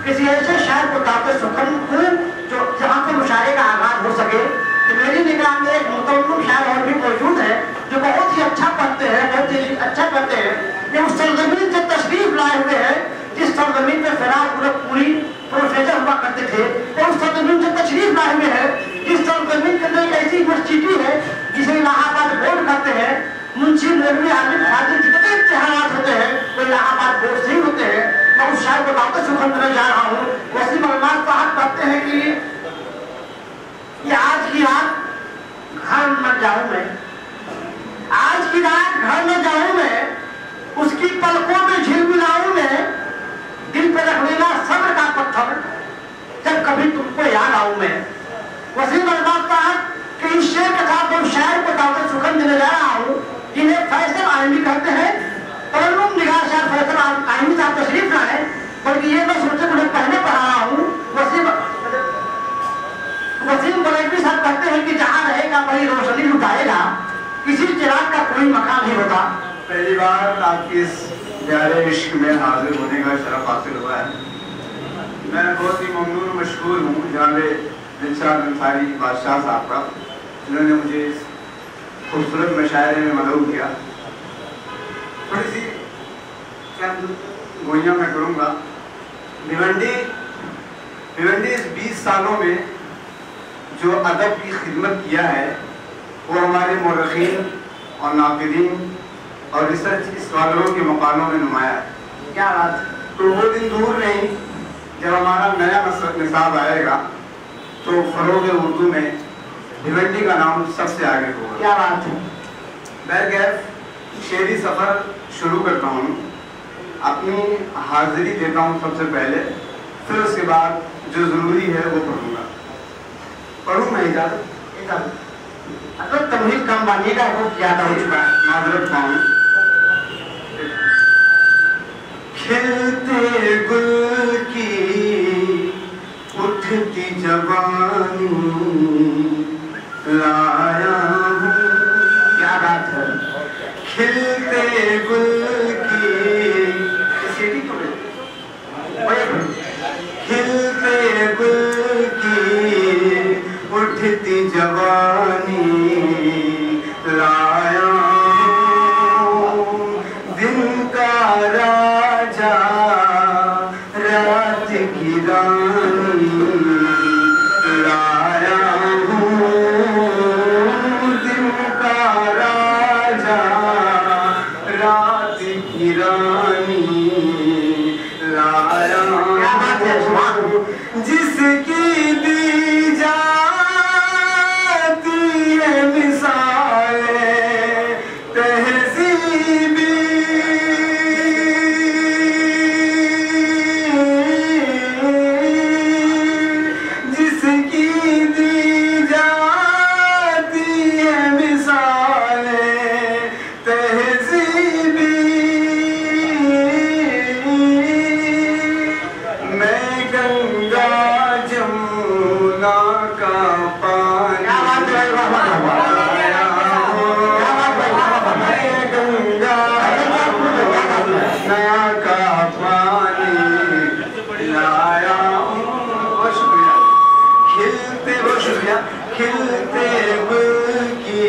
किसी ऐसे शायर को दावत सुखन दूं जो जहाँ से मुशायरे का आगाज हो सके। तो मेरी निगाह में एक मुतवन्निम शायर और भी मौजूद है जो बहुत ही अच्छा पढ़ते हैं, बहुत ही अच्छा करते हैं। ये उस सरजमीन से तशरीफ लाए हुए हैं जिस सरजमीन पे फिराक पूरी प्रोफेसर हुआ करते थे, और उस सरजमीन से तशरीफ लाए हुए हैं जिस सरजमीन के अंदर एक ऐसी यूनिवर्सिटी है जिसे इलाहाबाद बोर्ड करते हैं। मुंशी मौलवी आलिम फाजिल जितने इम्तिहानात होते हैं वो इलाहाबाद बोर्ड से ही होते हैं। मैं उस शायर को दावत सुखन देने जा रहा हूँ। वसीम अल्लाह साहब कहते हैं कि ये आज की रात घर न जाऊं मैं, आज की रात घर न जाऊं मैं, उसकी पलकों में झिलमिलाऊं मैं, दिल पे रख लेना सब्र का पत्थर जब कभी तुमको याद आऊं मैं। वसीम अल्लाह साहब के इस शेर के साथ उस शायर को दावत सुखन देने जा रहा हूँ जिन्हें फैसल आलमी कहते हैं। तरन्नुम निगाह शायर फैसल आलमी साहब तशरीफ लाए, बल्कि ये मैं सोचे उन्हें पहले पढ़ा रहा हूँ। वसीम बरेलवी साहब कहते हैं कि जहाँ रहेगा वही रोशनी लुटाएगा, किसी चिराग का कोई मकान नहीं होता। पहली बार आपकी इस प्यारे इश्क में हाजिर होने का शरफ हासिल हुआ है। मैं बहुत ही ममनून मशहूर हूँ जनाबे दिलशाद अंसारी बादशाह साहब का, जिन्होंने मुझे इस खूबसूरत मशायरे में मदद किया। थोड़ी सी गोइयाँ मैं करूँगा। भिवंडी इस 20 सालों में जो अदब की खिदमत किया है वो हमारे मौरखीन और नाक़िदीन और रिसर्च स्कॉलरों के मकालों में नुमाया है। क्या बात, तो वो दिन दूर नहीं जब हमारा नया निसाब आएगा तो फरोग उर्दू में भिवंडी का नाम सबसे आगे होगा। क्या बात है। बैरगैफ शेरी सफ़र शुरू करता हूँ। अपनी हाजिरी देता हूँ सबसे पहले, फिर उसके बाद जो ज़रूरी है वो पढ़ूँगा। पढ़ूँ मैं इजाज़त अगर तमहीद कम बानिएगा बहुत ज़्यादा हो चुका है, माजरत पाऊँ। खिलते गुल की उठती जवानी लाया हूँ। क्या बात है। खिलते गुल की खिलते गुल की उठती जवानी लाया हूँ। दिन का राजा रात की रानी लाया हूँ। दिन का राजा रात की रानी लाया हूँ। जिसकी दी जाती है मिसालें तहज़ीबी, जिसकी दी जाती है मिसालें तहज़ीबी। मैं गंगा जमुना का पानी लाया हूँ। मैं गंगा जमुना का पानी लाया हूँ। बहुत शुक्रिया। खिलते गुल की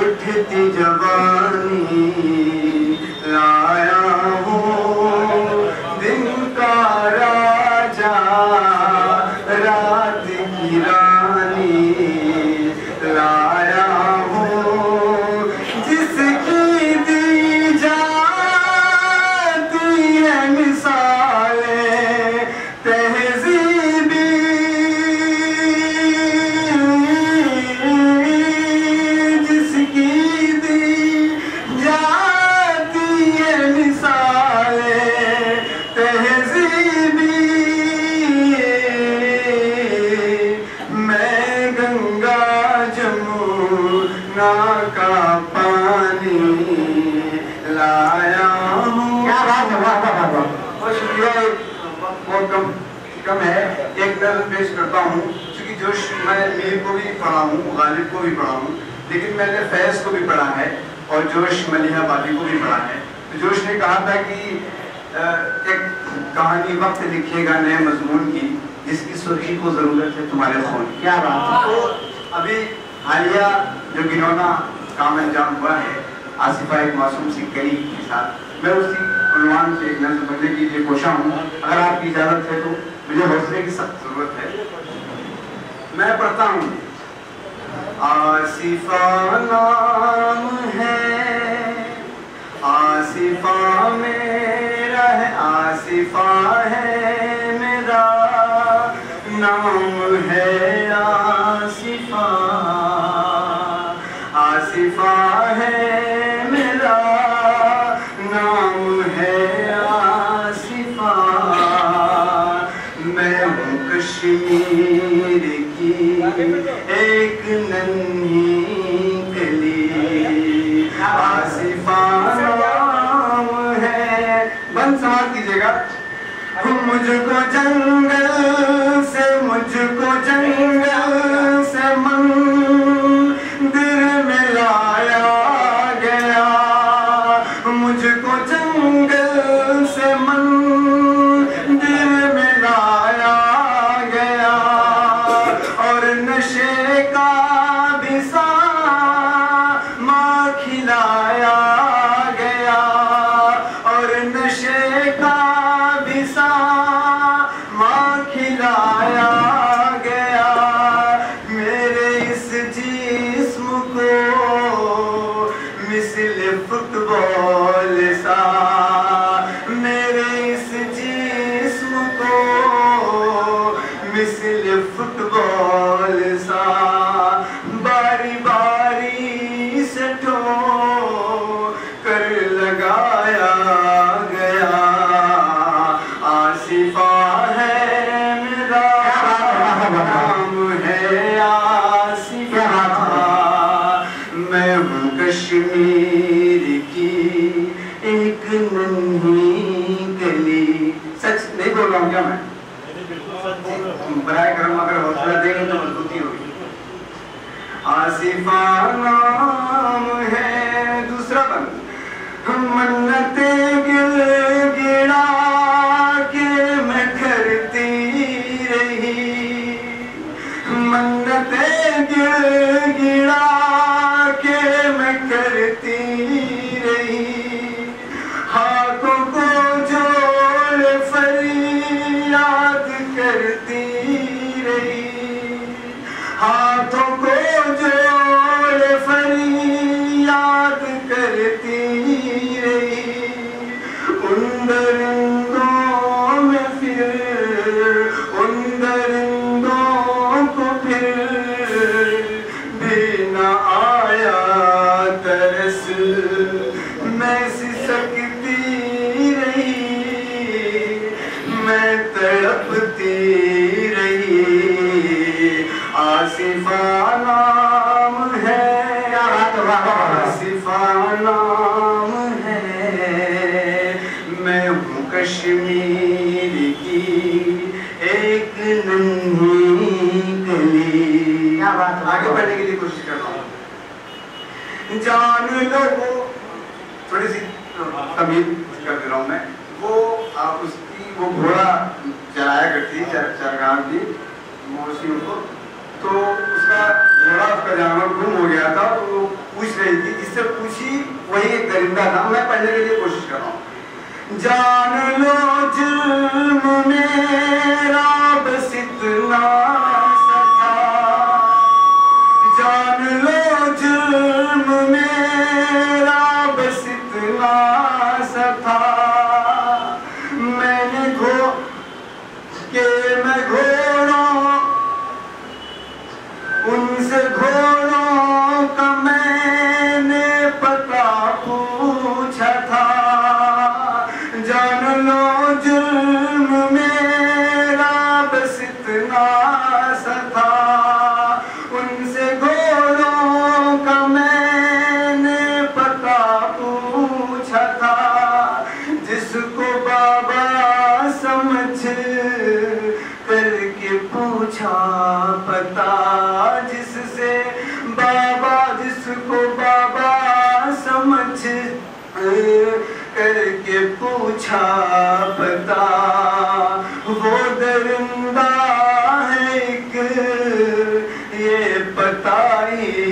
उठती जवानी लाया हूँ। दिन का राजा रात की रानी लाया हूँ। जिसकी दी जाती है मिसालें तहज़ीबी, जिसकी दी यमुना का पानी लाया हूँ। क्या बात है, वाह वाह वाह। और शुक्रिया बहुत कम है, एक नज़र पेश करता हूँ क्योंकि जोश मैं मीर को भी पढ़ा हूँ, गालिब को भी पढ़ा हूँ, लेकिन मैंने फैज़ को भी पढ़ा है और जोश मलिहा बादी को भी पढ़ा है। तो जोश ने कहा था कि एक कहानी वक्त लिखेगा नए मजमून की, जिसकी सुर्खी को ज़रूरत है तुम्हारे खून की। क्या बात। तो अभी हालिया जो गिनौना काम अंजाम हुआ है आसिफा एक मासूम सी कली के साथ, मैं उसी उन्वान से एक नज़्म पढ़ने के लिए कोशा हूँ, अगर आपकी इजाज़त है तो। मुझे हौसले की सख्त ज़रूरत है। मैं पढ़ता हूँ। आसिफा नाम है, आसिफा मेरा है, आसिफा है मेरा नाम है आसिफा, आसिफा है मेरा नाम है आसिफा। मैं हूँ कश्मीर की एक नन्ही कली, आसिफा नाम है। बंद समाप्त कीजिएगा। मुझको जंगल से, मुझको जंगल से मंदिर में लाया गया, मुझको जंगल से मंदिर में लाया गया, और नशे का भी सामा खिलाया गया, और नशे का भी सामा खिलाया गया। मेरे इस जिस्म को मिस्ल फुटबॉल सा, मेरे इस जिस्म को मिस्ल फुटबॉल सा, बारी बारी से ठो कर लगाया गया। आसिफा है मेरा नाम है आसिफा, मैं हूँ कश्मीर की एक नन्ही गली। सच नहीं बोल रहा हूँ क्या मैं? बराए करम अगर हौसला देंगे तो मजबूती होगी। आसिफा नाम है। दूसरा बंद। मन्नते गिड़ा के मैं करती रही, मन्नते गिड़ा के मैं करती रही, हाथों को जोड़ फरियाद करती रही, हाथों को जोड़ फरियाद करती रही। उन दरिंदों में फिर, उन दरिंदों को फिर भी न आया तरस, मैं सिसकती रही, मैं तड़पती रही। आसिफा नाम है, आसिफा नाम है, मैं हूँ कश्मीर की एक नन्ही गली। क्या बात। आगे बढ़ने के लिए कोशिश कर रहा हूँ। जान लो वो, थोड़ी सी तमीज कर दे रहा हूँ मैं। वो उसकी वो घोड़ा चलाया करती चरगाह की मौसियों को, तो उसका घोड़ा, उसका जानवर गुम हो गया था, तो वो पूछ रही थी, जिससे पूछी वही एक दरिंदा था। मैं पढ़ने के लिए कोशिश कर रहा हूँ। जान लो जुल्म मेरा बस इतना सा था, जान लो जुल्म मेरा बस इतना सा था, मैंने मैं घोड़ों, उनसे घोड़ों का मैंने पता पूछा था। जान लो जुल्म में पता, जिससे बाबा, जिसको बाबा समझ करके पूछा पता, वो दरिंदा है एक, ये पता ही